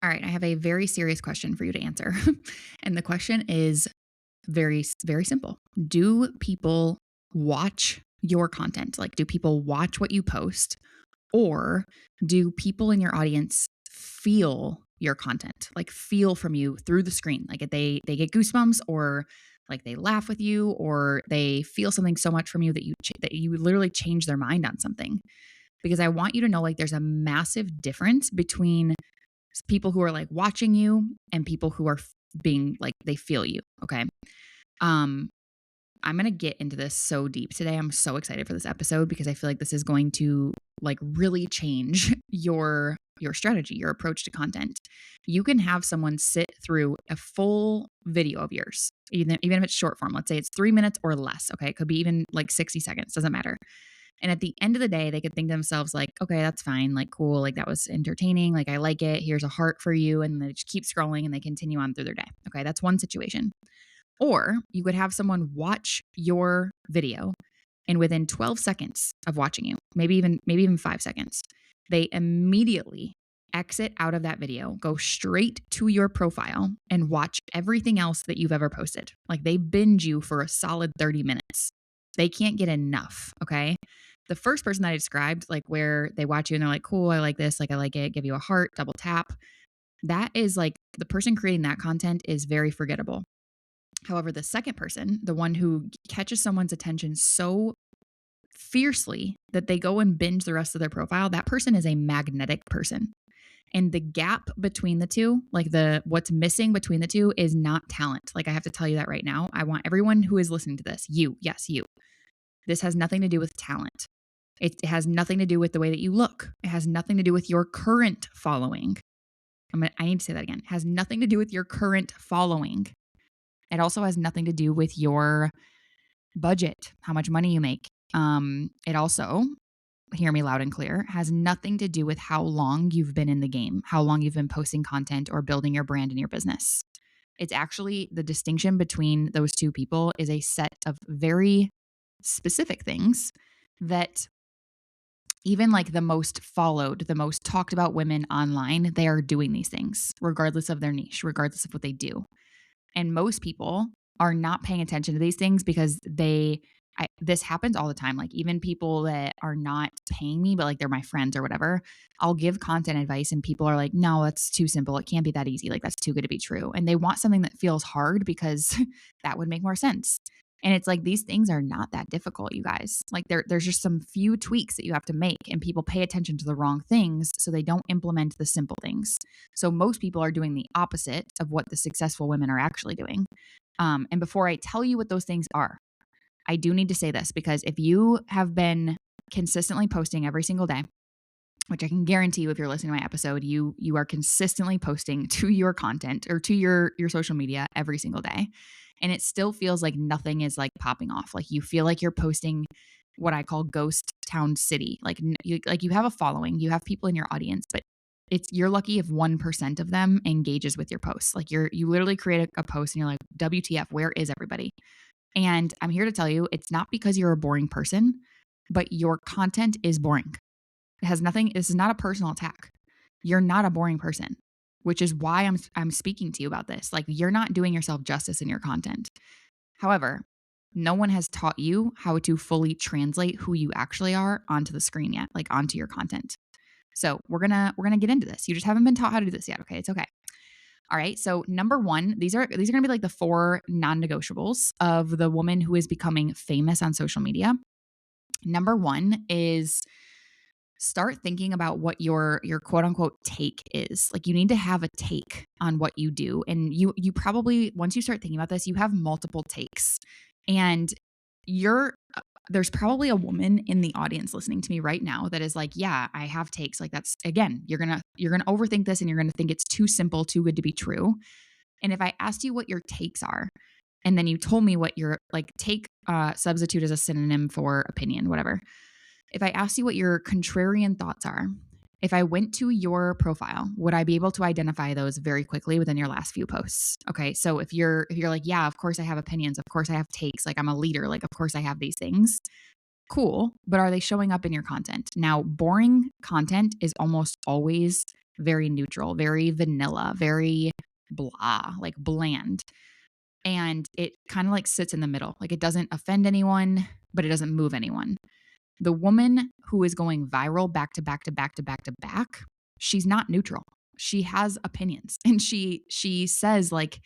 All right, I have a very serious question for you to answer. And the question is very, very simple. Do people watch your content? Like, do people watch what you post? Or do people in your audience feel your content? Like, feel from you through the screen? Like, they get goosebumps, or like they laugh with you, or they feel something so much from you that you literally change their mind on something. Because I want you to know, like, there's a massive difference between people who are like watching you and people who are being like, they feel you. Okay. Um, I'm going to get into this so deep today. I'm so excited for this episode because I feel like this is going to like really change your strategy, your approach to content. You can have someone sit through a full video of yours, even if it's short form. Let's say it's 3 minutes or less. Okay. It could be even like 60 seconds, doesn't matter. And at the end of the day, they could think to themselves like, okay, that's fine. Like, cool. Like, that was entertaining. Like, I like it. Here's a heart for you. And they just keep scrolling and they continue on through their day. Okay. That's one situation. Or you could have someone watch your video, and within 12 seconds of watching you, maybe even 5 seconds, they immediately exit out of that video, go straight to your profile and watch everything else that you've ever posted. Like, they binge you for a solid 30 minutes. They can't get enough. Okay. The first person that I described, like where they watch you and they're like, cool, I like this, like I like it, give you a heart, double tap. That is like, the person creating that content is very forgettable. However, the second person, the one who catches someone's attention so fiercely that they go and binge the rest of their profile, that person is a magnetic person. And the gap between the two, like what's missing between the two, is not talent. Like, I have to tell you that right now. I want everyone who is listening to this, you, yes, you. This has nothing to do with talent. It has nothing to do with the way that you look. It has nothing to do with your current following. I need to say that again. It has nothing to do with your current following. It also has nothing to do with your budget, how much money you make. It also, hear me loud and clear, has nothing to do with how long you've been in the game, how long you've been posting content or building your brand and your business. It's actually, the distinction between those two people is a set of very specific things that even like the most followed, the most talked about women online, they are doing these things regardless of their niche, regardless of what they do. And most people are not paying attention to these things because this happens all the time. Like, even people that are not paying me, but like they're my friends or whatever, I'll give content advice and people are like, no, that's too simple. It can't be that easy. Like, that's too good to be true. And they want something that feels hard because that would make more sense. And it's like, these things are not that difficult, you guys. Like, there's just some few tweaks that you have to make, and people pay attention to the wrong things, so they don't implement the simple things. So most people are doing the opposite of what the successful women are actually doing. And before I tell you what those things are, I do need to say this, because if you have been consistently posting every single day, which I can guarantee you, if you're listening to my episode, you are consistently posting to your content or to your social media every single day, and it still feels like nothing is like popping off. Like, you feel like you're posting what I call ghost town city. Like, you have a following, you have people in your audience, but you're lucky if 1% of them engages with your posts. Like, you literally create a post and you're like, WTF, where is everybody? And I'm here to tell you, it's not because you're a boring person, but your content is boring. It has nothing, this is not a personal attack. You're not a boring person, which is why I'm speaking to you about this. Like, you're not doing yourself justice in your content. However, no one has taught you how to fully translate who you actually are onto the screen yet, like onto your content. So we're gonna get into this. You just haven't been taught how to do this yet. Okay, it's okay. All right. So number one, these are gonna be like the 4 non-negotiables of the woman who is becoming famous on social media. Number 1 is, start thinking about what your quote unquote take is. Like, you need to have a take on what you do. And you probably, once you start thinking about this, you have multiple takes. And there's probably a woman in the audience listening to me right now that is like, yeah, I have takes. Like, that's, again, you're going to overthink this, and you're going to think it's too simple, too good to be true. And if I asked you what your takes are, and then you told me what your like take, substitute as a synonym for opinion, whatever. If I asked you what your contrarian thoughts are, if I went to your profile, would I be able to identify those very quickly within your last few posts? Okay. So if you're like, yeah, of course I have opinions. Of course I have takes. Like, I'm a leader. Like, of course I have these things. Cool. But are they showing up in your content? Now, boring content is almost always very neutral, very vanilla, very blah, like bland. And it kind of like sits in the middle. Like it doesn't offend anyone, but it doesn't move anyone. The woman who is going viral back to back to back to back to back, she's not neutral. She has opinions and she says like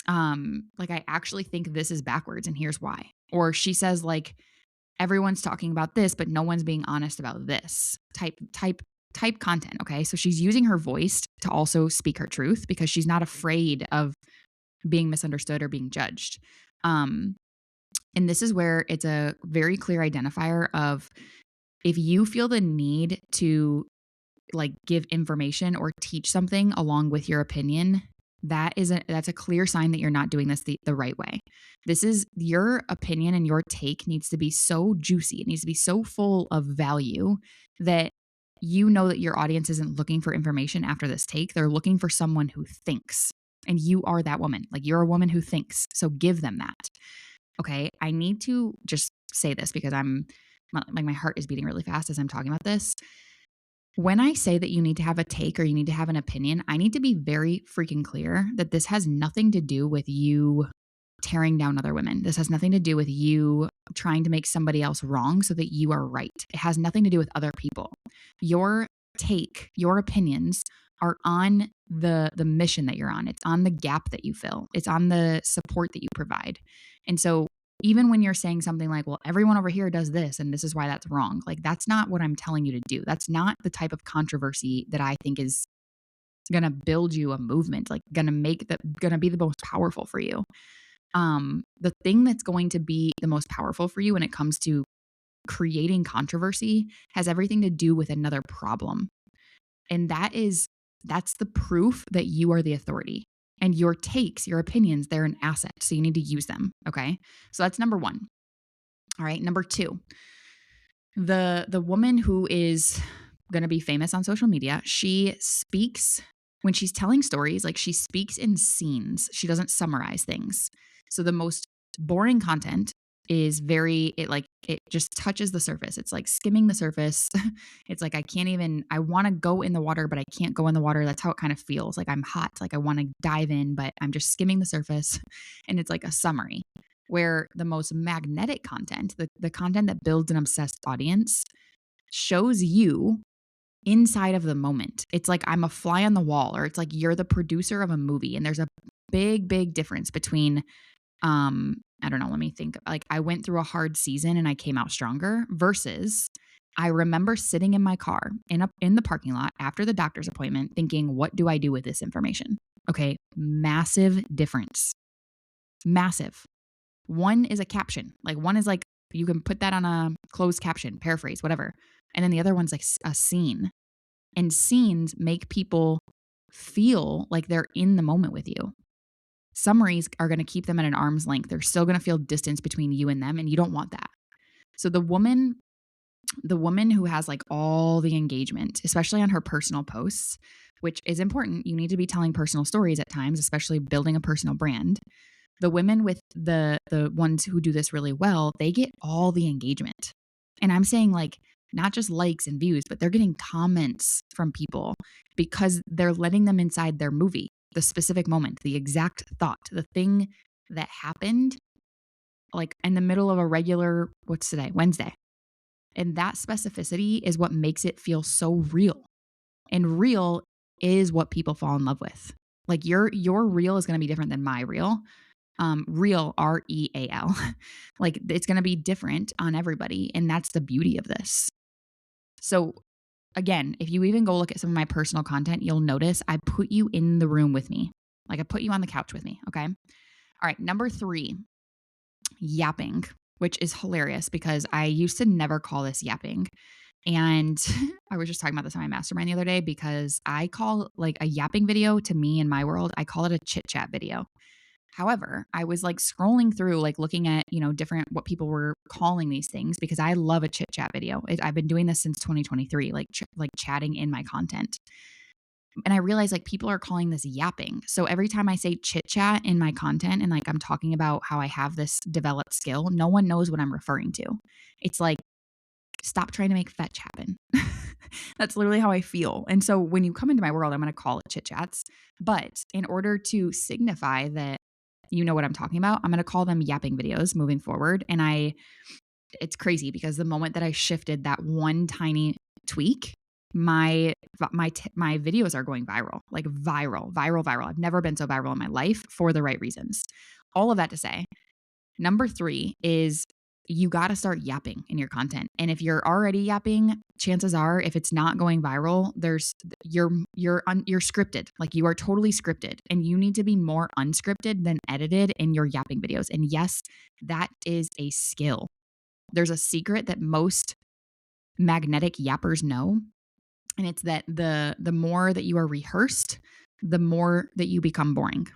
I actually think this is backwards and here's why. Or she says like everyone's talking about this but no one's being honest about this type content, okay? So she's using her voice to also speak her truth because she's not afraid of being misunderstood or being judged. And this is where it's a very clear identifier of if you feel the need to like give information or teach something along with your opinion, that's a clear sign that you're not doing this the right way. This is your opinion and your take needs to be so juicy. It needs to be so full of value that you know that your audience isn't looking for information after this take. They're looking for someone who thinks. And you are that woman. Like you're a woman who thinks. So give them that. Okay. I need to just say this because my heart is beating really fast as I'm talking about this. When I say that you need to have a take or you need to have an opinion, I need to be very freaking clear that this has nothing to do with you tearing down other women. This has nothing to do with you trying to make somebody else wrong so that you are right. It has nothing to do with other people. Your take, your opinions are on the mission that you're on. It's on the gap that you fill. It's on the support that you provide. And so even when you're saying something like, well, everyone over here does this and this is why that's wrong, like that's not what I'm telling you to do. That's not the type of controversy that I think is going to build you a movement, like going to be the most powerful for you. The thing that's going to be the most powerful for you when it comes to creating controversy has everything to do with another problem. And that's the proof that you are the authority. And your takes, your opinions, they're an asset. So you need to use them. Okay. So that's number one. All right. Number two, the woman who is going to be famous on social media, she speaks when she's telling stories, like she speaks in scenes. She doesn't summarize things. So the most boring content is it just touches the surface. It's like skimming the surface. It's like I want to go in the water, but I can't go in the water. That's how it kind of feels. Like I'm hot. Like I want to dive in, but I'm just skimming the surface. And it's like a summary. Where the most magnetic content, the content that builds an obsessed audience, shows you inside of the moment. It's like I'm a fly on the wall, or it's like you're the producer of a movie. And there's a big, big difference between I don't know, let me think. Like I went through a hard season and I came out stronger versus I remember sitting in my car in the parking lot after the doctor's appointment thinking, what do I do with this information? Okay, massive difference. Massive. One is a caption. Like one is like you can put that on a closed caption, paraphrase, whatever. And then the other one's like a scene. And scenes make people feel like they're in the moment with you. Summaries are going to keep them at an arm's length. They're still going to feel distance between you and them, and you don't want that. So the woman who has like all the engagement, especially on her personal posts, which is important. You need to be telling personal stories at times, especially building a personal brand. The women with the ones who do this really well, they get all the engagement. And I'm saying like not just likes and views, but they're getting comments from people because they're letting them inside their movie. The specific moment, the exact thought, the thing that happened like in the middle of a regular, what's today? Wednesday. And that specificity is what makes it feel so real. And real is what people fall in love with. Like your reel is going to be different than my reel. Real, REAL. Like it's going to be different on everybody. And that's the beauty of this. So again, if you even go look at some of my personal content, you'll notice I put you in the room with me. Like I put you on the couch with me. Okay. All right. Number 3, yapping, which is hilarious because I used to never call this yapping. And I was just talking about this on my mastermind the other day because I call like a yapping video to me in my world, I call it a chit chat video. However, I was like scrolling through, like looking at, different what people were calling these things because I love a chit chat video. I've been doing this since 2023, like chatting in my content. And I realized like people are calling this yapping. So every time I say chit chat in my content and like I'm talking about how I have this developed skill, no one knows what I'm referring to. It's like, stop trying to make fetch happen. That's literally how I feel. And so when you come into my world, I'm going to call it chit chats. But in order to signify that you know what I'm talking about, I'm going to call them yapping videos moving forward. And it's crazy because the moment that I shifted that one tiny tweak, my videos are going viral, like viral. I've never been so viral in my life for the right reasons. All of that to say, number 3 is you got to start yapping in your content. And if you're already yapping, chances are if it's not going viral, you're scripted. Like you are totally scripted, and you need to be more unscripted than edited in your yapping videos. And yes, that is a skill. There's a secret that most magnetic yappers know, and it's that the more that you are rehearsed, the more that you become boring.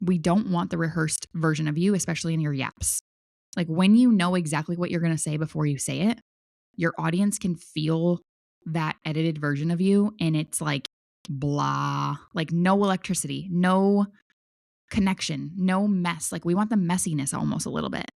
We don't want the rehearsed version of you, especially in your yaps. Like when you know exactly what you're going to say before you say it, your audience can feel that edited version of you, and it's like blah, like no electricity, no connection, no mess. Like we want the messiness almost a little bit.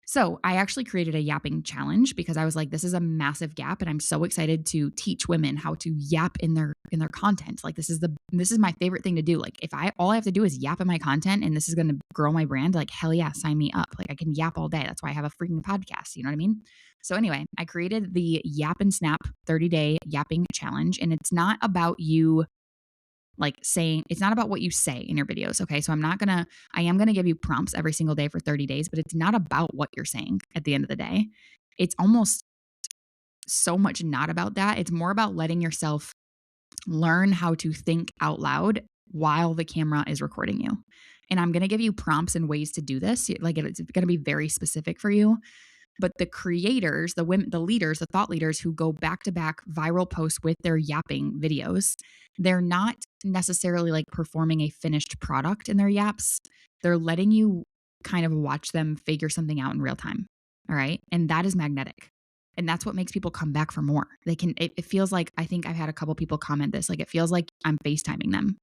So I actually created a yapping challenge because I was like, this is a massive gap, and I'm so excited to teach women how to yap in their content. Like this is my favorite thing to do. Like if all I have to do is yap in my content and this is going to grow my brand, like hell yeah, sign me up. Like I can yap all day. That's why I have a freaking podcast. You know what I mean? So anyway, I created the Yap and Snap 30-day yapping challenge, and it's not about you like saying, it's not about what you say in your videos. Okay. So I am going to give you prompts every single day for 30 days, but it's not about what you're saying at the end of the day. It's almost so much not about that. It's more about letting yourself learn how to think out loud while the camera is recording you. And I'm going to give you prompts and ways to do this. Like it's going to be very specific for you. But the creators, the women, the leaders, the thought leaders who go back to back viral posts with their yapping videos, they're not necessarily like performing a finished product in their yaps. They're letting you kind of watch them figure something out in real time. All right. And that is magnetic. And that's what makes people come back for more. It feels like, I think I've had a couple people comment this, like it feels like I'm FaceTiming them.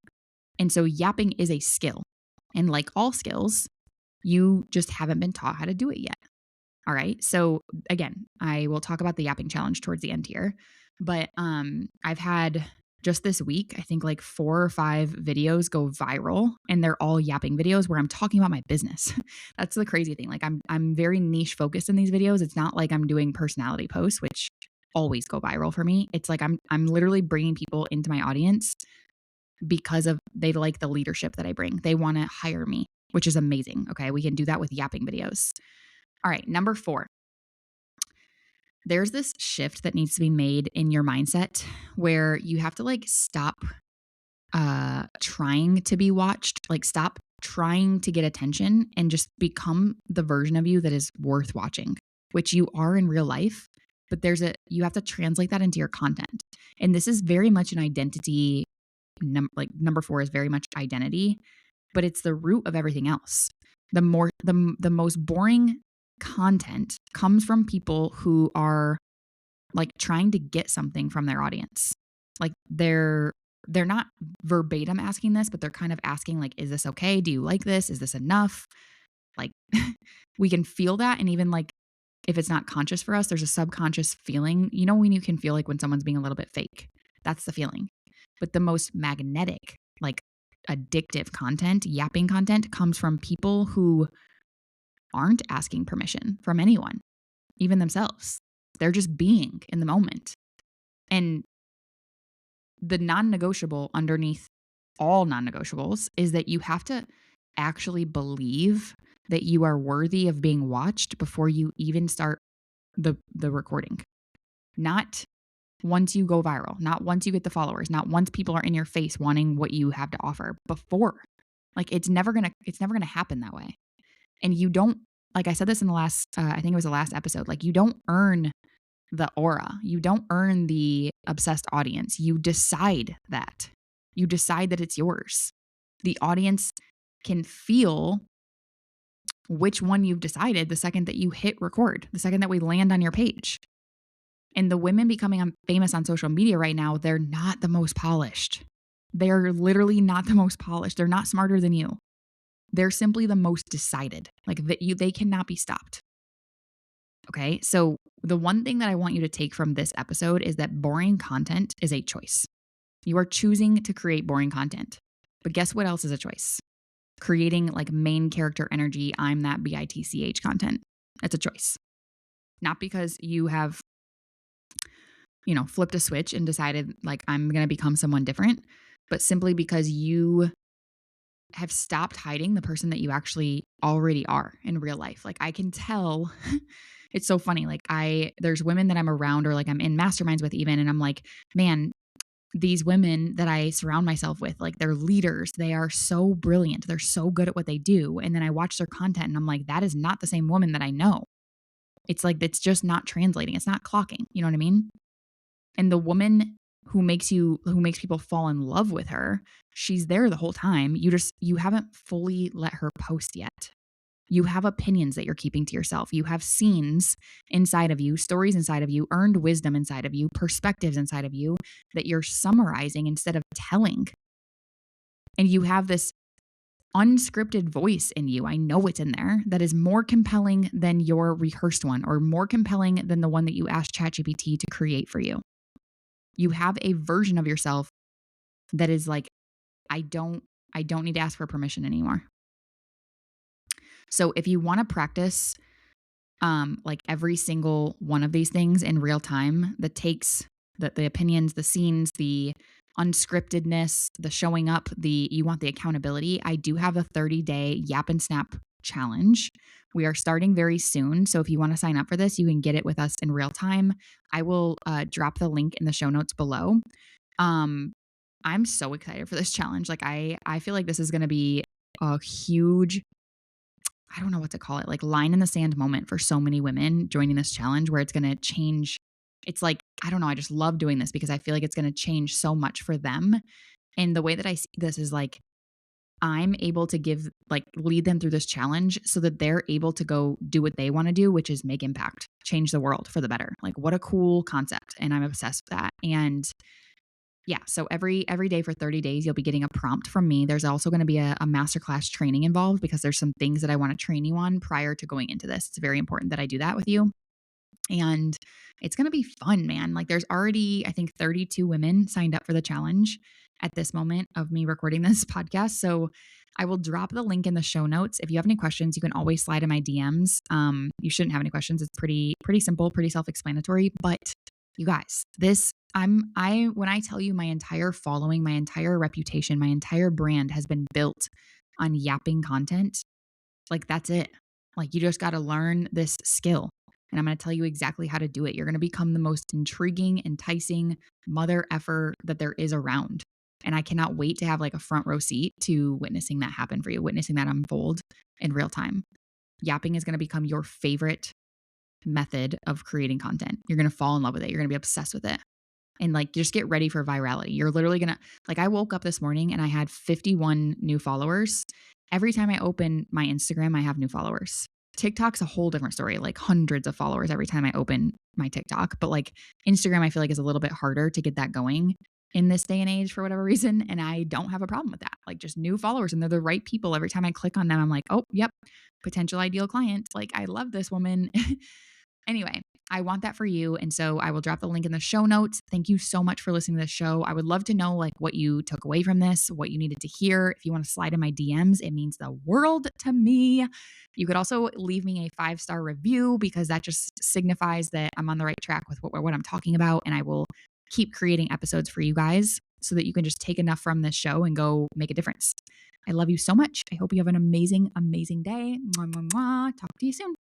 And so yapping is a skill. And like all skills, you just haven't been taught how to do it yet. All right. So again, I will talk about the yapping challenge towards the end here, but I've had just this week, I think like 4 or 5 videos go viral, and they're all yapping videos where I'm talking about my business. That's the crazy thing. Like I'm very niche focused in these videos. It's not like I'm doing personality posts, which always go viral for me. It's like I'm literally bringing people into my audience because they like the leadership that I bring. They want to hire me, which is amazing. Okay. We can do that with yapping videos. All right, number 4. There's this shift that needs to be made in your mindset where you have to like stop trying to be watched, like stop trying to get attention and just become the version of you that is worth watching, which you are in real life, but you have to translate that into your content. And this is very much an identity, number 4 is very much identity, but it's the root of everything else. The most boring content comes from people who are like trying to get something from their audience. Like they're not verbatim asking this, but they're kind of asking like, is this okay? Do you like this? Is this enough? Like we can feel that. And even like if it's not conscious for us, there's a subconscious feeling, you know, when you can feel like when someone's being a little bit fake, that's the feeling. But the most magnetic, like addictive content, yapping content comes from people who aren't asking permission from anyone, even themselves. They're just being in the moment. And the non-negotiable underneath all non-negotiables is that you have to actually believe that you are worthy of being watched before you even start the recording. Not once you go viral, not once you get the followers, not once people are in your face wanting what you have to offer. Before. Like it's never gonna happen that way. And you don't, like I said this in the last, I think it was the last episode, like you don't earn the aura. You don't earn the obsessed audience. You decide that. You decide that it's yours. The audience can feel which one you've decided the second that you hit record, the second that we land on your page. And the women becoming famous on social media right now, they're not the most polished. They're literally not the most polished. They're not smarter than you. They're simply the most decided. Like they cannot be stopped. Okay. So the one thing that I want you to take from this episode is that boring content is a choice. You are choosing to create boring content. But guess what else is a choice? Creating like main character energy, I'm that bitch content. That's a choice. Not because you have, flipped a switch and decided like I'm going to become someone different, but simply because you have stopped hiding the person that you actually already are in real life. Like I can tell it's so funny. Like there's women that I'm around or like I'm in masterminds with even, and I'm like, man, these women that I surround myself with, like they're leaders. They are so brilliant. They're so good at what they do. And then I watch their content and I'm like, that is not the same woman that I know. It's like, it's just not translating. It's not clocking. You know what I mean? And the woman who makes people fall in love with her, she's there the whole time. You haven't fully let her post yet. You have opinions that you're keeping to yourself. You have scenes inside of you, stories inside of you, earned wisdom inside of you, perspectives inside of you that you're summarizing instead of telling. And you have this unscripted voice in you. I know it's in there that is more compelling than your rehearsed one or more compelling than the one that you asked ChatGPT to create for you. You have a version of yourself that is like, I don't need to ask for permission anymore. So if you want to practice like every single one of these things in real time, the takes, the opinions, the scenes, the unscriptedness, the showing up, you want the accountability. I do have a 30-day Yap and Snap challenge. We are starting very soon. So if you want to sign up for this, you can get it with us in real time. I will drop the link in the show notes below. I'm so excited for this challenge. Like I feel like this is going to be a huge, I don't know what to call it, like line in the sand moment for so many women joining this challenge where it's going to change. It's like, I don't know. I just love doing this because I feel like it's going to change so much for them. And the way that I see this is like, I'm able to lead them through this challenge so that they're able to go do what they want to do, which is make impact, change the world for the better. Like what a cool concept. And I'm obsessed with that. And yeah, so every day for 30 days, you'll be getting a prompt from me. There's also going to be a masterclass training involved because there's some things that I want to train you on prior to going into this. It's very important that I do that with you. And it's going to be fun, man. Like there's already, I think 32 women signed up for the challenge at this moment of me recording this podcast. So I will drop the link in the show notes. If you have any questions, you can always slide in my DMs. You shouldn't have any questions. It's pretty simple, pretty self-explanatory, but you guys, when I tell you my entire following, my entire reputation, my entire brand has been built on yapping content, like that's it. Like you just got to learn this skill. And I'm going to tell you exactly how to do it. You're going to become the most intriguing, enticing mother effer that there is around. And I cannot wait to have like a front row seat to witnessing that happen for you, witnessing that unfold in real time. Yapping is going to become your favorite method of creating content. You're going to fall in love with it. You're going to be obsessed with it. And like, just get ready for virality. You're literally going to, like, I woke up this morning and I had 51 new followers. Every time I open my Instagram, I have new followers. TikTok's a whole different story, like hundreds of followers every time I open my TikTok. But like Instagram, I feel like is a little bit harder to get that going in this day and age for whatever reason. And I don't have a problem with that. Like just new followers and they're the right people. Every time I click on them, I'm like, oh, yep, potential ideal client. Like I love this woman. Anyway, I want that for you. And so I will drop the link in the show notes. Thank you so much for listening to this show. I would love to know like what you took away from this, what you needed to hear. If you want to slide in my DMs, it means the world to me. You could also leave me a 5-star review because that just signifies that I'm on the right track with what I'm talking about. And I will keep creating episodes for you guys so that you can just take enough from this show and go make a difference. I love you so much. I hope you have an amazing, amazing day. Mwah, mwah, mwah. Talk to you soon.